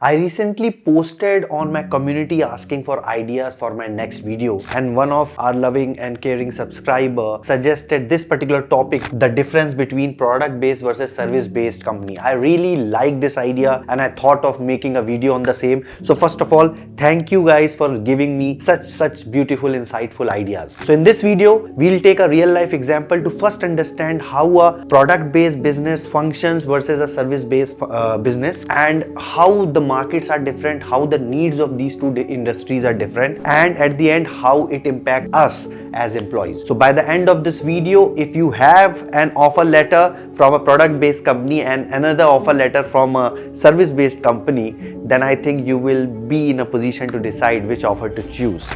I recently posted on my community asking for ideas for my next video, and one of our loving and caring subscriber suggested this particular topic, the difference between product-based versus service-based company. I really like this idea and I thought of making a video on the same. So first of all, thank you guys for giving me such beautiful, insightful ideas. So in this video, we'll take a real life example to first understand how a product-based business functions versus a service-based business, and how the markets are different, how the needs of these two industries are different, and at the end how it impacts us as employees. So by the end of this video, if you have an offer letter from a product-based company and another offer letter from a service-based company, then I think you will be in a position to decide which offer to choose.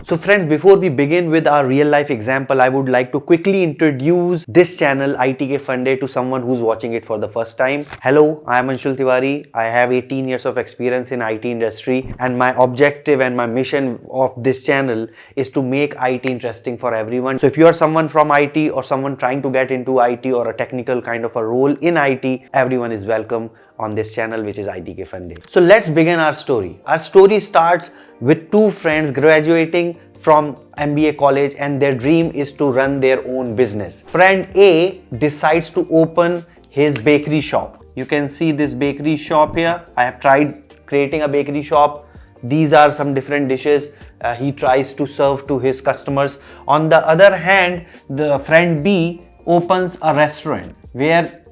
So friends, before we begin with our real life example, I would like to quickly introduce this channel ITkFUNDE to someone who's watching it for the first time. Hello, I am Tiwari. I have 18 years of experience in IT industry, and my objective and my mission of this channel is to make IT interesting for everyone. So if you are someone from IT or someone trying to get into IT or a technical kind of a role in IT, everyone is welcome on this channel, which is ITkFUNDE. So let's begin our story. Our story starts with two friends graduating from MBA college, and their dream is to run their own business. Friend A decides to open his bakery shop. You can see this bakery shop here. I have tried creating a bakery shop. These are some different dishes he tries to serve to his customers. On the other hand, the friend B opens a restaurant where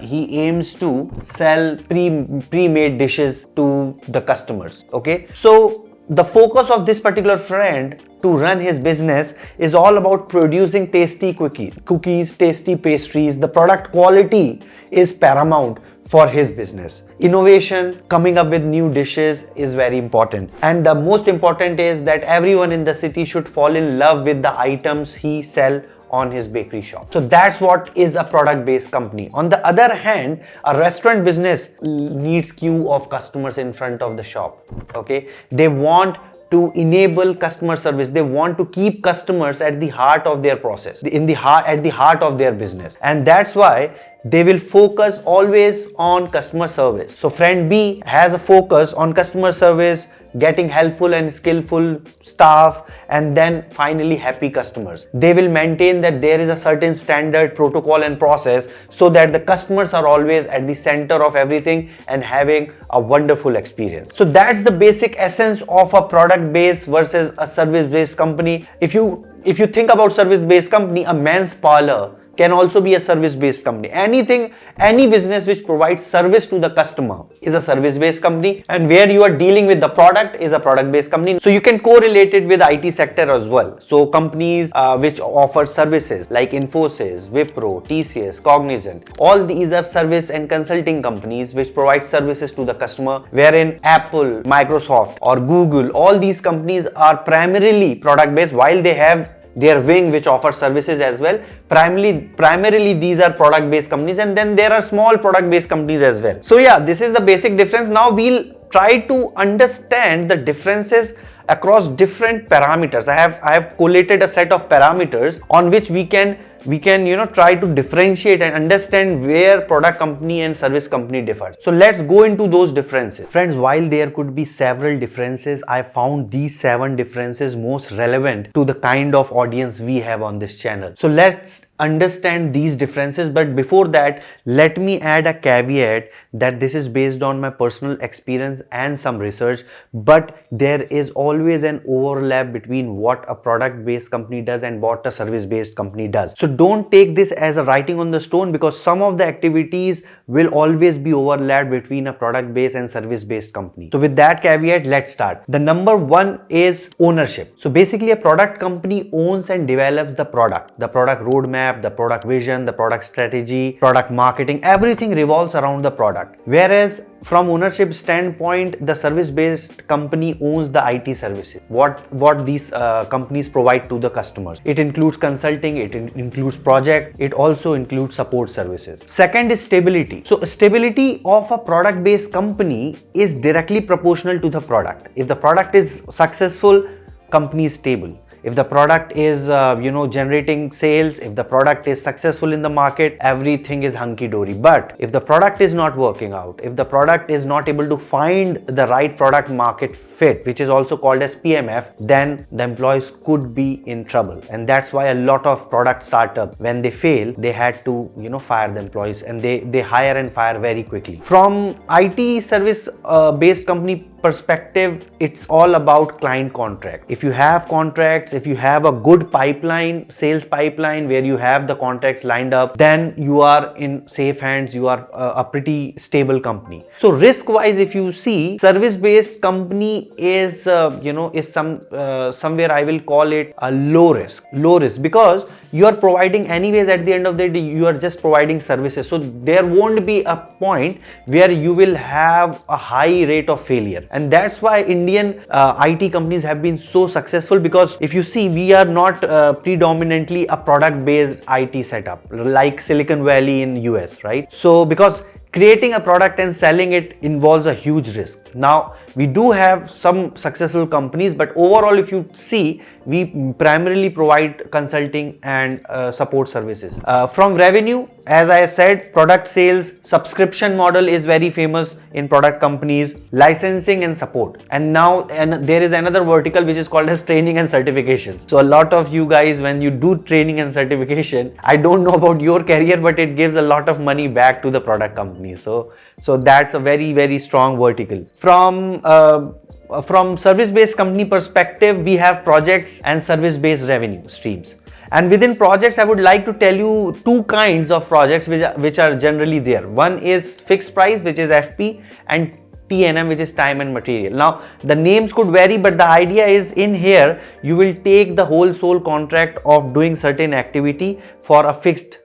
he aims to sell pre-made dishes to the customers. Okay, so the focus of this particular friend to run his business is all about producing tasty cookies, tasty pastries. The product quality is paramount for his business. Innovation, coming up with new dishes is very important. And the most important is that everyone in the city should fall in love with the items he sells on his bakery shop. So that's what is a product-based company. On the other hand, a restaurant business needs queue of customers in front of the shop. Okay, they want to enable customer service. They want to keep customers at the heart of their process, at the heart of their business, and that's why they will focus always on customer service. So friend B has a focus on customer service, getting helpful and skillful staff, and then finally happy customers. They will maintain that there is a certain standard protocol and process so that the customers are always at the center of everything and having a wonderful experience. So that's the basic essence of a product-based versus a service-based company. If you think about service-based company, a men's parlor can also be a service-based company. Any business which provides service to the customer is a service-based company, and where you are dealing with the product is a product-based company. So you can correlate it with IT sector as well. So companies which offer services like Infosys, Wipro, TCS, Cognizant, all these are service and consulting companies which provide services to the customer, wherein Apple, Microsoft or Google, all these companies are primarily product-based, while they have their wing which offers services as well. Primarily these are product-based companies, and then there are small product-based companies as well. So yeah, this is the basic difference. Now we'll try to understand the differences across different parameters. I have collated a set of parameters on which we can try to differentiate and understand where product company and service company differs. So let's go into those differences. Friends, while there could be several differences, I found these 7 differences most relevant to the kind of audience we have on this channel. So let's understand these differences, but before that, let me add a caveat that this is based on my personal experience and some research, but there is always an overlap between what a product-based company does and what a service-based company does. So don't take this as a writing on the stone, because some of the activities will always be overlapped between a product-based and service-based company. So with that caveat, let's start. The number 1 is ownership. So basically a product company owns and develops the product roadmap, the product vision, the product strategy, product marketing, everything revolves around the product. Whereas from ownership standpoint, the service-based company owns the IT services, what these companies provide to the customers. It includes consulting, it includes project, it also includes support services. Second is stability. So stability of a product-based company is directly proportional to the product. If the product is successful, company is stable. If the product is generating sales, if the product is successful in the market, everything is hunky-dory. But if the product is not working out, if the product is not able to find the right product market fit, which is also called as PMF, then the employees could be in trouble. And that's why a lot of product startup, when they fail, they had to fire the employees, and they hire and fire very quickly. From IT service based company perspective, it's all about client contract. If you have contracts, if you have a good pipeline, sales pipeline where you have the contracts lined up, then you are in safe hands. You are a pretty stable company. So risk wise, if you see, service based company is somewhere I will call it a low risk because you are providing anyways. At the end of the day, you are just providing services, so there won't be a point where you will have a high rate of failure. And that's why Indian IT companies have been so successful, because if you see, we are not predominantly a product based IT setup like Silicon Valley in US, right? So because creating a product and selling it involves a huge risk. Now, we do have some successful companies, but overall, if you see, we primarily provide consulting and support services. From revenue, as I said, product sales, subscription model is very famous in product companies, licensing and support. And there is another vertical which is called as training and certifications. So a lot of you guys, when you do training and certification, I don't know about your career, but it gives a lot of money back to the product company. So that's a very, very strong vertical. From service-based company perspective, we have projects and service-based revenue streams. And within projects, I would like to tell you two kinds of projects which are generally there. One is fixed price, which is FP, and TNM, which is time and material. Now, the names could vary, but the idea is, in here, you will take the whole sole contract of doing certain activity for a fixed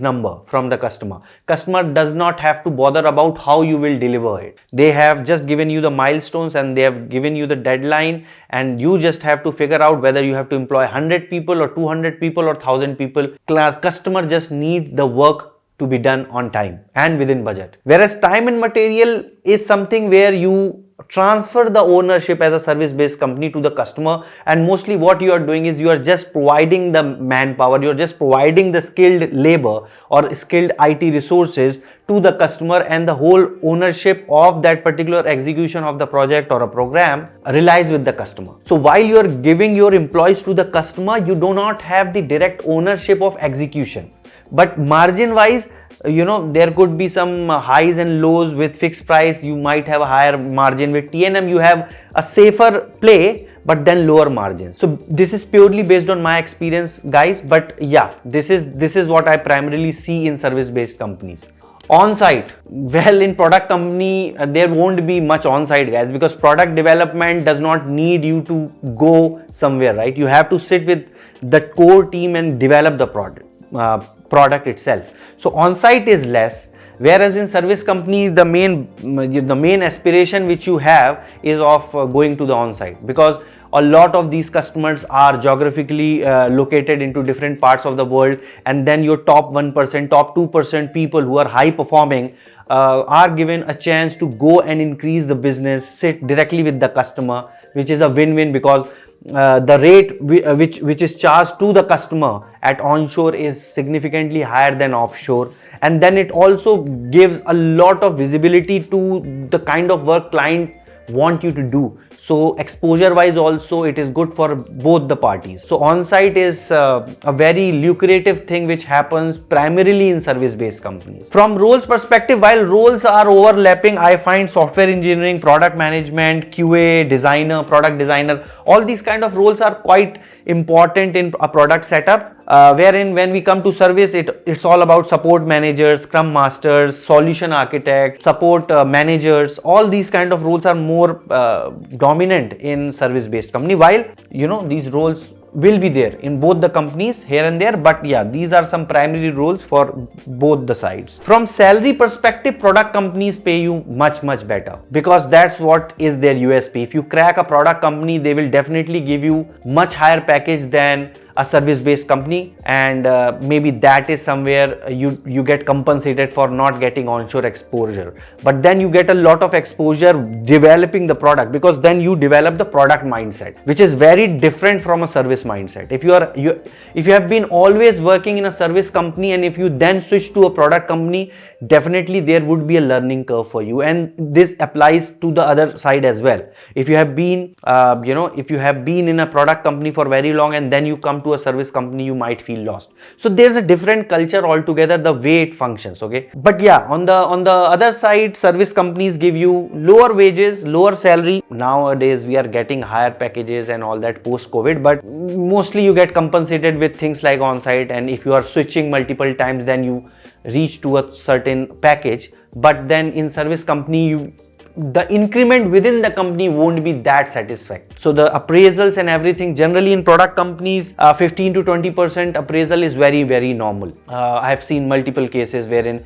number from the customer. Customer does not have to bother about how you will deliver it. They have just given you the milestones and they have given you the deadline, and you just have to figure out whether you have to employ 100 people or 200 people or 1000 people. Customer just need the work to be done on time and within budget. Whereas time and material is something where you transfer the ownership as a service-based company to the customer, and mostly what you are doing is you are just providing the manpower, you are just providing the skilled labor or skilled IT resources to the customer, and the whole ownership of that particular execution of the project or a program relies with the customer. So while you are giving your employees to the customer, you do not have the direct ownership of execution. But margin wise, there could be some highs and lows. With fixed price, you might have a higher margin. With TNM, you have a safer play, but then lower margins. So this is purely based on my experience, guys. But yeah, this is what I primarily see in service-based companies. On-site, well, in product company, there won't be much on-site, guys, because product development does not need you to go somewhere, right? You have to sit with the core team and develop the product itself. So on-site is less, whereas in service company, the main aspiration which you have is of going to the on-site, because a lot of these customers are geographically located into different parts of the world, and then your top 1%, top 2% people who are high performing are given a chance to go and increase the business, sit directly with the customer, which is a win-win, because the rate which is charged to the customer at onshore is significantly higher than offshore, and then it also gives a lot of visibility to the kind of work client want you to do. So exposure wise also it is good for both the parties. So on-site is a very lucrative thing which happens primarily in service-based companies. From roles perspective, while roles are overlapping, I find software engineering, product management, QA, designer, product designer, all these kind of roles are quite important in a product setup. Wherein when we come to service, it's all about support managers, scrum masters, solution architects, support managers. All these kind of roles are more dominant in service-based company, while these roles will be there in both the companies here and there, but yeah, these are some primary roles for both the sides. From salary perspective, product companies pay you much better, because that's what is their USP. If you crack a product company, they will definitely give you much higher package than a service-based company, and maybe that is somewhere you get compensated for not getting onshore exposure, but then you get a lot of exposure developing the product, because then you develop the product mindset, which is very different from a service mindset. If you have been always working in a service company and if you then switch to a product company, definitely there would be a learning curve for you, and this applies to the other side as well. If you have been if you have been in a product company for very long and then you come to a service company, you might feel lost. So there's a different culture altogether, the way it functions. Okay, but yeah, on the other side, service companies give you lower wages, lower salary. Nowadays we are getting higher packages and all that post COVID, but mostly you get compensated with things like on-site, and if you are switching multiple times, then you reach to a certain package. But then in service company, the increment within the company won't be that satisfactory. So the appraisals and everything, generally in product companies, 15 to 20% appraisal is very, very normal. I have seen multiple cases wherein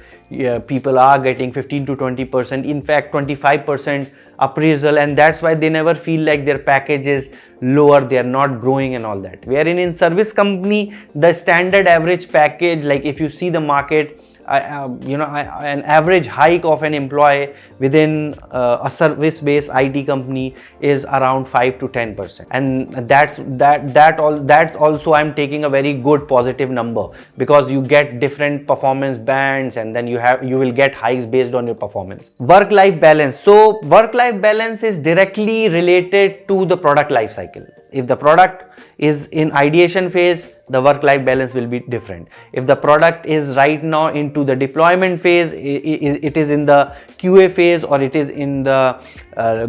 people are getting 15 to 20%, in fact 25% appraisal, and that's why they never feel like their package is lower, they are not growing and all that. Wherein in service company, the standard average package, like if you see the market, an average hike of an employee within a service-based IT company is around 5 to 10%, and that also I'm taking a very good positive number, because you get different performance bands, and then you will get hikes based on your performance. Work-life balance. So work-life balance is directly related to the product life cycle. If the product is in ideation phase, the work-life balance will be different. If the product is right now into the deployment phase, it is in the QA phase, or it is in the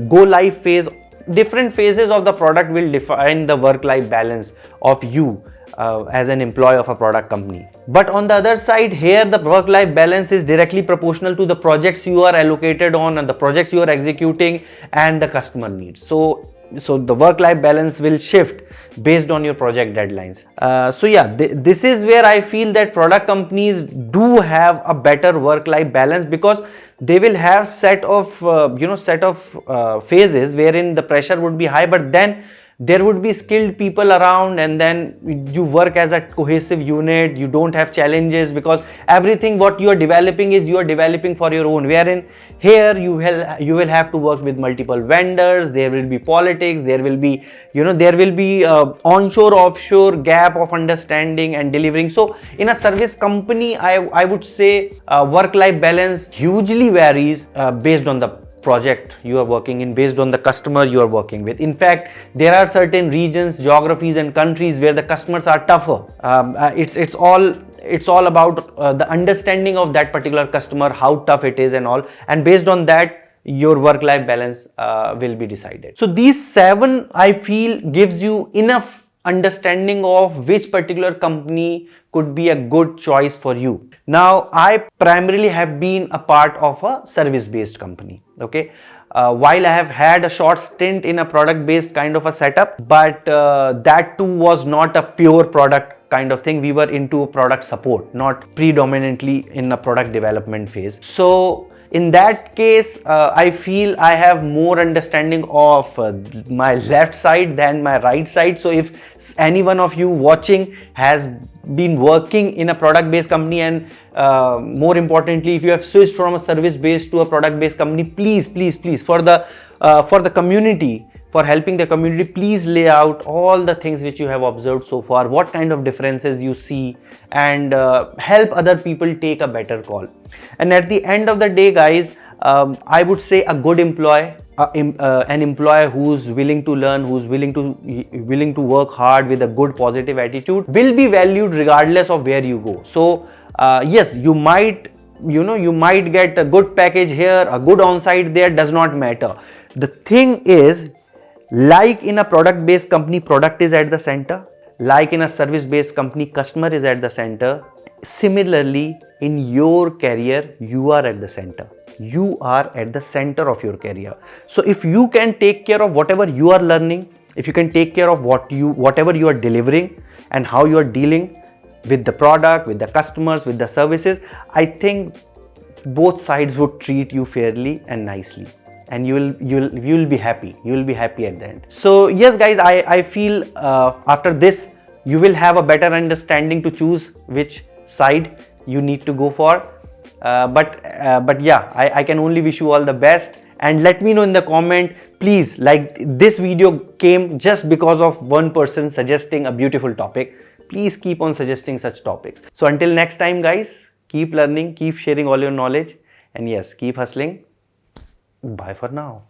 go live phase, different phases of the product will define the work-life balance of you as an employee of a product company. But on the other side, here the work-life balance is directly proportional to the projects you are allocated on and the projects you are executing and the customer needs. So the work-life balance will shift based on your project deadlines. This is where I feel that product companies do have a better work-life balance, because they will have set of phases wherein the pressure would be high, but then there would be skilled people around, and then you work as a cohesive unit. You don't have challenges, because everything what you are developing is you are developing for your own, wherein here you will have to work with multiple vendors. There will be politics, there will be onshore offshore gap of understanding and delivering. So in a service company, I would say work-life balance hugely varies based on the project you are working in, based on the customer you are working with. In fact, there are certain regions, geographies and countries where the customers are tougher. It's all about the understanding of that particular customer, how tough it is and all, and based on that your work-life balance will be decided. So these 7 I feel gives you enough understanding of which particular company could be a good choice for you. Now, I primarily have been a part of a service-based company. Okay, while I have had a short stint in a product-based kind of a setup, but that too was not a pure product kind of thing. We were into product support, not predominantly in a product development phase. So in that case, I feel I have more understanding of my left side than my right side. So if any one of you watching has been working in a product-based company, and more importantly, if you have switched from a service-based to a product-based company, please for the community, for helping the community, please lay out all the things which you have observed so far, what kind of differences you see, and help other people take a better call. And at the end of the day, guys, I would say a good employee, an employee who's willing to learn, who's willing to work hard with a good positive attitude, will be valued regardless of where you go. So yes, you might get a good package here, a good on-site there, does not matter. The thing is, like in a product-based company, product is at the center. Like in a service-based company, customer is at the center. Similarly, in your career, you are at the center. You are at the center of your career. So if you can take care of whatever you are learning, if you can take care of whatever you are delivering and how you are dealing with the product, with the customers, with the services, I think both sides would treat you fairly and nicely, and you will be happy. You will be happy at the end. So yes, guys, I feel after this you will have a better understanding to choose which side you need to go for. But yeah, I can only wish you all the best. And let me know in the comment, please, like this video came just because of one person suggesting a beautiful topic. Please keep on suggesting such topics. So until next time guys, keep learning, keep sharing all your knowledge, and yes, keep hustling. Bye for now.